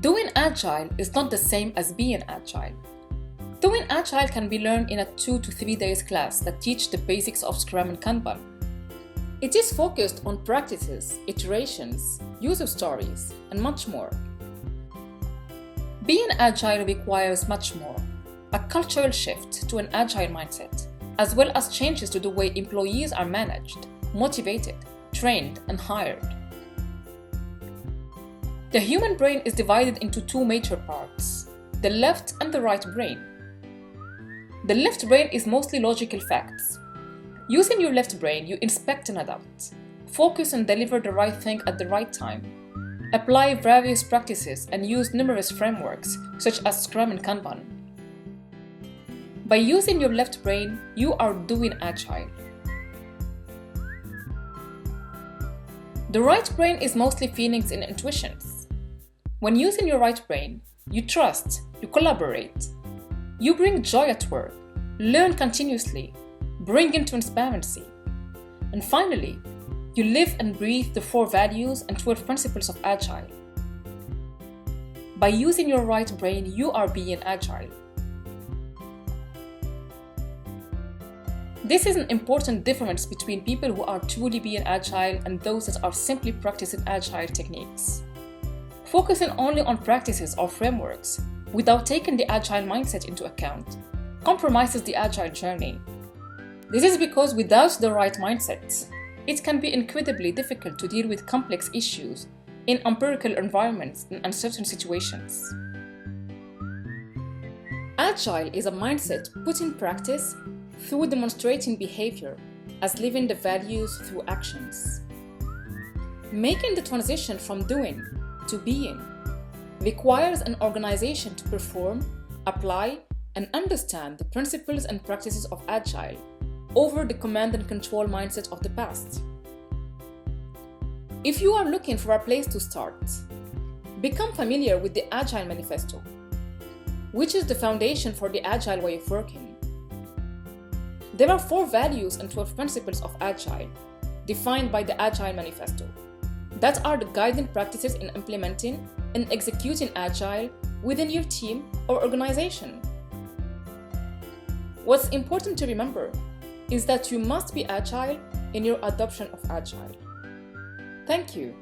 Doing Agile is not the same as being Agile. Doing Agile can be learned in a 2 to 3 days class that teach the basics of Scrum and Kanban. It is focused on practices, iterations, user stories, and much more. Being Agile requires much more: a cultural shift to an Agile mindset, as well as changes to the way employees are managed, motivated, trained, and hired. The human brain is divided into two major parts: the left and the right brain. The left brain is mostly logical facts. Using your left brain, you inspect and adapt, focus and deliver the right thing at the right time, apply various practices, and use numerous frameworks such as Scrum and Kanban. By using your left brain, you are doing Agile. The right brain is mostly feelings and intuitions. When using your right brain, you trust, you collaborate, you bring joy at work, learn continuously, bring in transparency, and finally, you live and breathe the 4 values and 12 principles of Agile. By using your right brain, you are being Agile. This is an important difference between people who are truly being Agile and those that are simply practicing Agile techniques. Focusing only on practices or frameworks without taking the Agile mindset into account compromises the Agile journey. This is because without the right mindset, it can be incredibly difficult to deal with complex issues in empirical environments and uncertain situations. Agile is a mindset put in practice through demonstrating behavior as living the values through actions. Making the transition from doing to being requires an organization to perform, apply, and understand the principles and practices of Agile over the command and control mindset of the past. If you are looking for a place to start, become familiar with the Agile Manifesto, which is the foundation for the Agile way of working. There are 4 values and 12 principles of Agile defined by the Agile Manifesto that are the guiding practices in implementing and executing Agile within your team or organization. What's important to remember is that you must be Agile in your adoption of Agile. Thank you.